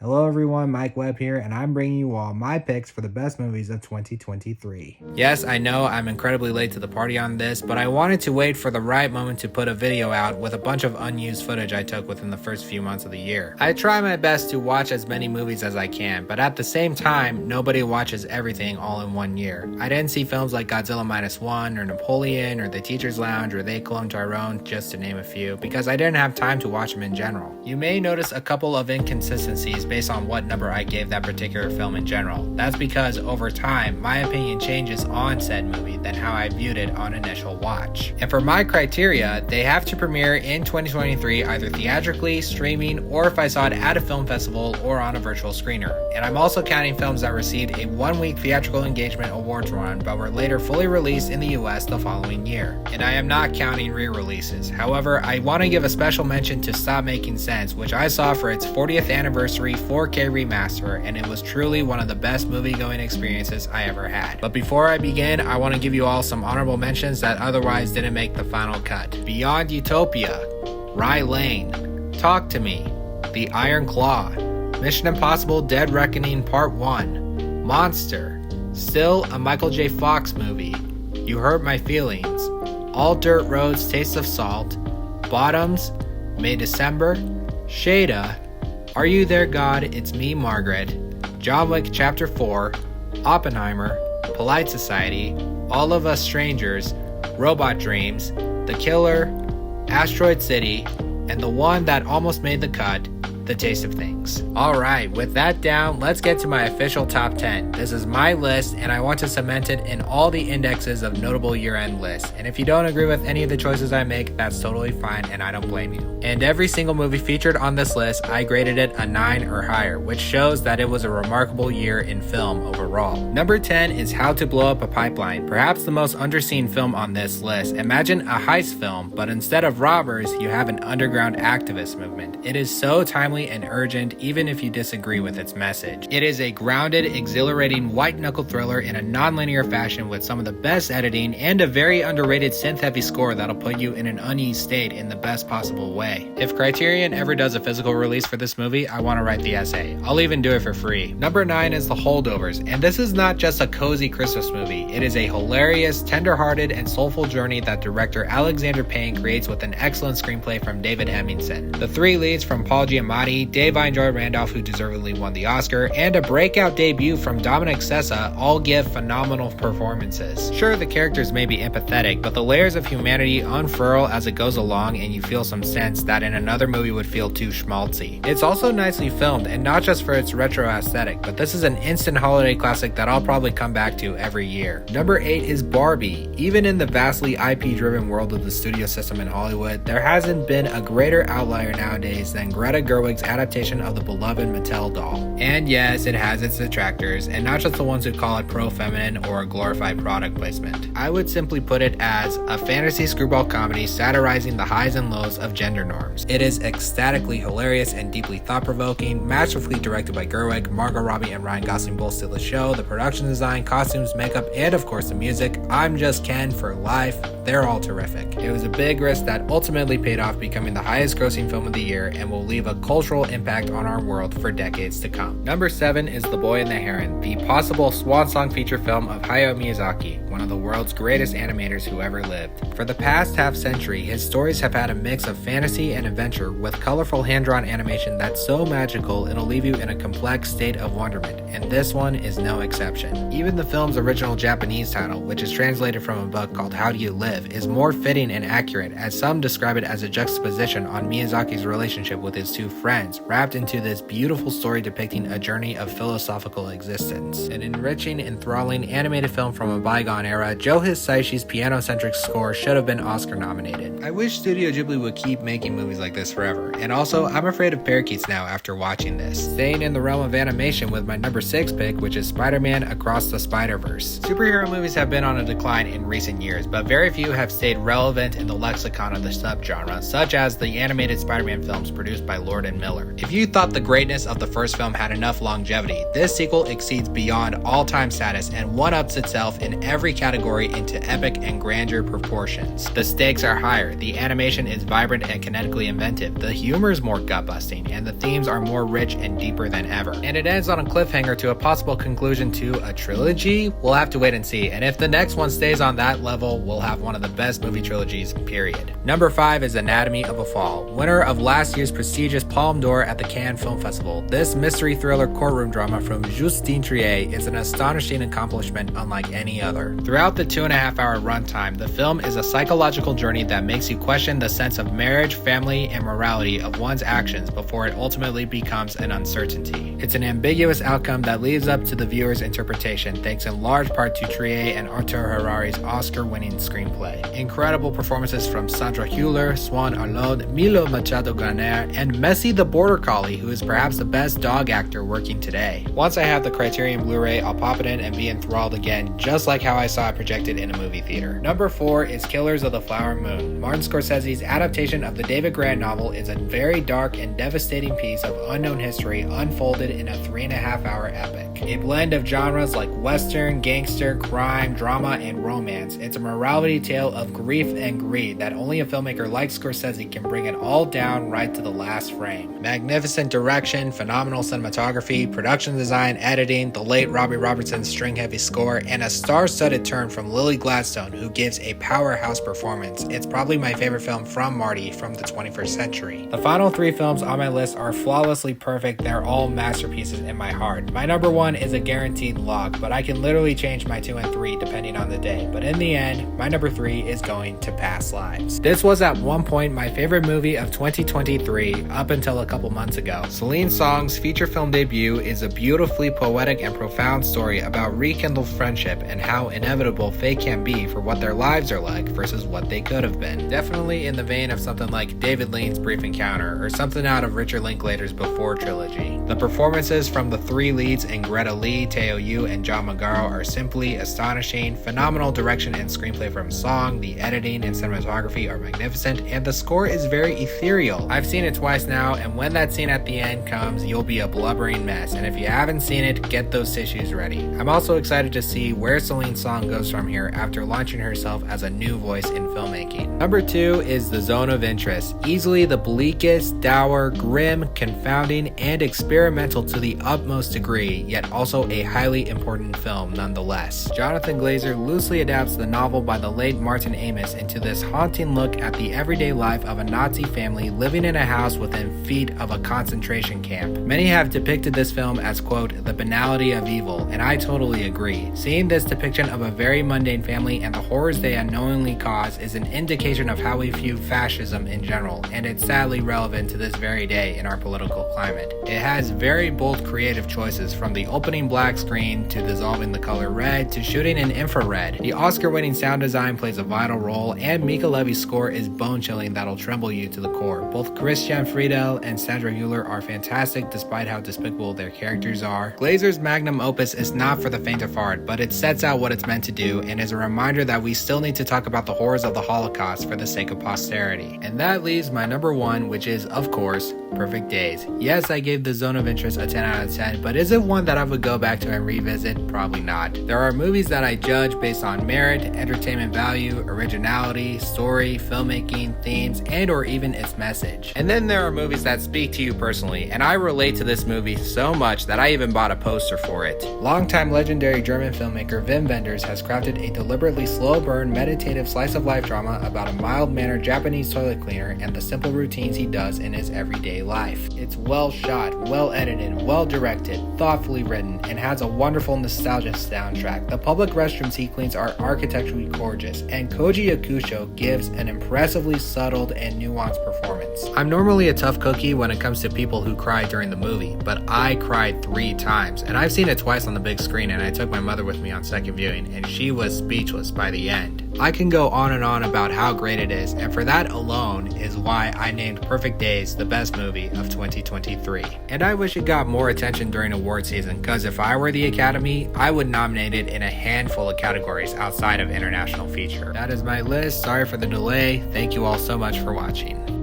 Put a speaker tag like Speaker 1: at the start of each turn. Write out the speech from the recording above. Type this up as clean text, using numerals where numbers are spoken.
Speaker 1: Hello everyone, Mike Webb here, and I'm bringing you all my picks for the best movies of 2023.
Speaker 2: Yes, I know I'm incredibly late to the party on this, but I wanted to wait for the right moment to put a video out with a bunch of unused footage I took within the first few months of the year. I try my best to watch as many movies as I can, but at the same time, nobody watches everything all in one year. I didn't see films like Godzilla Minus One, or Napoleon, or The Teacher's Lounge, or They Clone Tyrone, just to name a few, because I didn't have time to watch them in general. You may notice a couple of inconsistencies based on what number I gave that particular film in general. That's because over time, my opinion changes on said movie than how I viewed it on initial watch. And for my criteria, they have to premiere in 2023 either theatrically, streaming, or if I saw it at a film festival or on a virtual screener. And I'm also counting films that received a 1-week theatrical engagement awards run but were later fully released in the US the following year. And I am not counting re-releases. However, I want to give a special mention to Stop Making Sense, which I saw for its 40th anniversary 4K remaster, and it was truly one of the best movie-going experiences I ever had. But before I begin, I want to give you all some honorable mentions that otherwise didn't make the final cut. Beyond Utopia, Rye Lane, Talk to Me, The Iron Claw, Mission Impossible Dead Reckoning Part 1, Monster, Still a Michael J. Fox movie, You Hurt My Feelings, All Dirt Roads Taste of Salt, Bottoms, May December, Shada, Are You There God? It's Me, Margaret, John Wick Chapter 4, Oppenheimer, Polite Society, All of Us Strangers, Robot Dreams, The Killer, Asteroid City, and the one that almost made the cut, The Taste of Things. Alright, with that down, let's get to my official top 10. This is my list, and I want to cement it in all the indexes of notable year-end lists. And if you don't agree with any of the choices I make, that's totally fine, and I don't blame you. And every single movie featured on this list, I graded it a 9 or higher, which shows that it was a remarkable year in film overall. Number 10 is How to Blow Up a Pipeline, perhaps the most underseen film on this list. Imagine a heist film, but instead of robbers, you have an underground activist movement. It is so timely and urgent, even if you disagree with its message. It is a grounded, exhilarating, white-knuckle thriller in a non-linear fashion with some of the best editing and a very underrated synth-heavy score that'll put you in an uneasy state in the best possible way. If Criterion ever does a physical release for this movie, I want to write the essay. I'll even do it for free. Number 9 is The Holdovers, and this is not just a cozy Christmas movie. It is a hilarious, tender-hearted, and soulful journey that director Alexander Payne creates with an excellent screenplay from David Hemmingson. The three leads from Paul Giamatti, Dave Joy Randolph, who deservedly won the Oscar, and a breakout debut from Dominic Sessa all give phenomenal performances. Sure, the characters may be empathetic, but the layers of humanity unfurl as it goes along, and you feel some sense that in another movie would feel too schmaltzy. It's also nicely filmed, and not just for its retro aesthetic, but this is an instant holiday classic that I'll probably come back to every year. Number 8 is Barbie. Even in the vastly IP-driven world of the studio system in Hollywood, there hasn't been a greater outlier nowadays than Greta Gerwig's adaptation of the beloved Mattel doll. And yes, it has its detractors, and not just the ones who call it pro-feminine or a glorified product placement. I would simply put it as a fantasy screwball comedy satirizing the highs and lows of gender norms. It is ecstatically hilarious and deeply thought-provoking, masterfully directed by Gerwig. Margot Robbie and Ryan Gosling both steal the show. The production design, costumes, makeup, and of course the music. I'm Just Ken for life. They're all terrific. It was a big risk that ultimately paid off, becoming the highest grossing film of the year and will leave a cultural impact on our world for decades to come. Number 7 is The Boy and the Heron, the possible swan song feature film of Hayao Miyazaki, one of the world's greatest animators who ever lived. For the past half century, his stories have had a mix of fantasy and adventure with colorful hand-drawn animation that's so magical it'll leave you in a complex state of wonderment, and this one is no exception. Even the film's original Japanese title, which is translated from a book called How Do You Live, is more fitting and accurate, as some describe it as a juxtaposition on Miyazaki's relationship with his two friends, wrapped into this beautiful story depicting a journey of philosophical existence. An enriching, enthralling animated film from a bygone era, Joe Hisaishi's piano-centric score should have been Oscar nominated. I wish Studio Ghibli would keep making movies like this forever, and also I'm afraid of parakeets now after watching this. Staying in the realm of animation with my number 6 pick, which is Spider-Man Across the Spider-Verse. Superhero movies have been on a decline in recent years, but very few have stayed relevant in the lexicon of the subgenre, such as the animated Spider-Man films produced by Lord and Miller. If you thought the greatness of the first film had enough longevity, this sequel exceeds beyond all-time status and one-ups itself in every category into epic and grandeur proportions. The stakes are higher, the animation is vibrant and kinetically inventive, the humor is more gut-busting, and the themes are more rich and deeper than ever. And it ends on a cliffhanger to a possible conclusion to a trilogy? We'll have to wait and see, and if the next one stays on that level, we'll have one of the best movie trilogies, period. Number 5 is Anatomy of a Fall, winner of last year's prestigious Palme d'Or at the Cannes Film Festival. This mystery thriller courtroom drama from Justine Triet is an astonishing accomplishment unlike any other. Throughout the 2.5-hour runtime, the film is a psychological journey that makes you question the sense of marriage, family, and morality of one's actions before it ultimately becomes an uncertainty. It's an ambiguous outcome that leaves up to the viewer's interpretation, thanks in large part to Triet and Artur Harari's Oscar-winning screenplay. Incredible performances from Sandra Hüller, Swan Arnaud, Milo Machado-Graner, and Messi the Border Collie, who is perhaps the best dog actor working today. Once I have the Criterion Blu-ray, I'll pop it in and be enthralled again, just like how I saw it projected in a movie theater. Number 4 is Killers of the Flower Moon. Martin Scorsese's adaptation of the David Grant novel is a very dark and devastating piece of unknown history unfolded in a 3.5-hour epic. A blend of genres like western, gangster, crime, drama, and romance. It's a morality tale of grief and greed that only a filmmaker like Scorsese can bring it all down right to the last frame. Magnificent direction, phenomenal cinematography, production design, editing, the late Robbie Robertson's string-heavy score, and a star-studded turn from Lily Gladstone, who gives a powerhouse performance. It's probably my favorite film from Marty from the 21st century. The final 3 films on my list are flawlessly perfect. They're all masterpieces in my heart. My number 1 is a guaranteed lock, but I can literally change my 2 and 3 depending on the day. But in the end, my number 3 is going to Past Lives. This was at one point my favorite movie of 2023 up until a couple months ago. Celine Song's feature film debut is a beautifully poetic and profound story about rekindled friendship and how inevitable fate can be for what their lives are like versus what they could have been. Definitely in the vein of something like David Lean's Brief Encounter or something out of Richard Linklater's Before trilogy. The performances from the 3 leads in Greta Lee, Teo Yu, and John Magaro are simply astonishing. Phenomenal direction and screenplay from Song, the editing and cinematography are magnificent, and the score is very ethereal. I've seen it twice now, and when that scene at the end comes, you'll be a blubbering mess, and if you haven't seen it, get those tissues ready. I'm also excited to see where Celine Song goes from here after launching herself as a new voice in filmmaking. Number 2 is The Zone of Interest, easily the bleakest, dour, grim, confounding, and experimental to the utmost degree, yet also a highly important film nonetheless. Jonathan Glazer loosely adapts the novel by the late Martin Amis into this haunting look at the everyday life of a Nazi family living in a house within feet of a concentration camp. Many have depicted this film as, quote, the banality of evil, and I totally agree. Seeing this depiction of a very mundane family and the horrors they unknowingly cause is an indication of how we view fascism in general, and it's sadly relevant to this very day in our political climate. It has very bold creative choices, from the opening black screen to dissolving the color red to shooting in infrared. The Oscar-winning sound design plays a vital role, and Mika Levy's score is bone-chilling that'll tremble you to the core. Both Christian Friedel and Sandra Hüller are fantastic despite how despicable their characters are. Glazer's magnum opus is not for the faint of heart, but it sets out what it's meant to do and is a reminder that we still need to talk about the horrors of the Holocaust for the sake of posterity. And that leaves my number 1, which is, of course, Perfect Days. Yes, I gave The Zone of Interest a 10 out of 10, but is it one that I would go back to and revisit? Probably not. There are movies that I judge based on merit, entertainment value, originality, story, filmmaking, themes, and or even its message. And then there are movies that speak to you personally, and I relate to this movie so much that I even bought a poster for it. Longtime legendary German filmmaker Wim Wenders has crafted a deliberately slow-burn, meditative slice-of-life drama about a mild-mannered Japanese toilet cleaner and the simple routines he does in his everyday life. It's well shot, well edited, well directed, thoughtfully written, and has a wonderful nostalgia soundtrack. The public restrooms he cleans are architecturally gorgeous, and Koji Yakusho gives an impressively subtle and nuanced performance. I'm normally a tough cookie when it comes to people who cry during the movie, but I cried 3 times, and I've seen it twice on the big screen, and I took my mother with me on second viewing, and she was speechless by the end. I can go on and on about how great it is, and for that alone is why I named Perfect Days the best movie of 2023. And I wish it got more attention during award season, cause if I were the Academy, I would nominate it in a handful of categories outside of international feature. That is my list. Sorry for the delay. Thank you all so much for watching.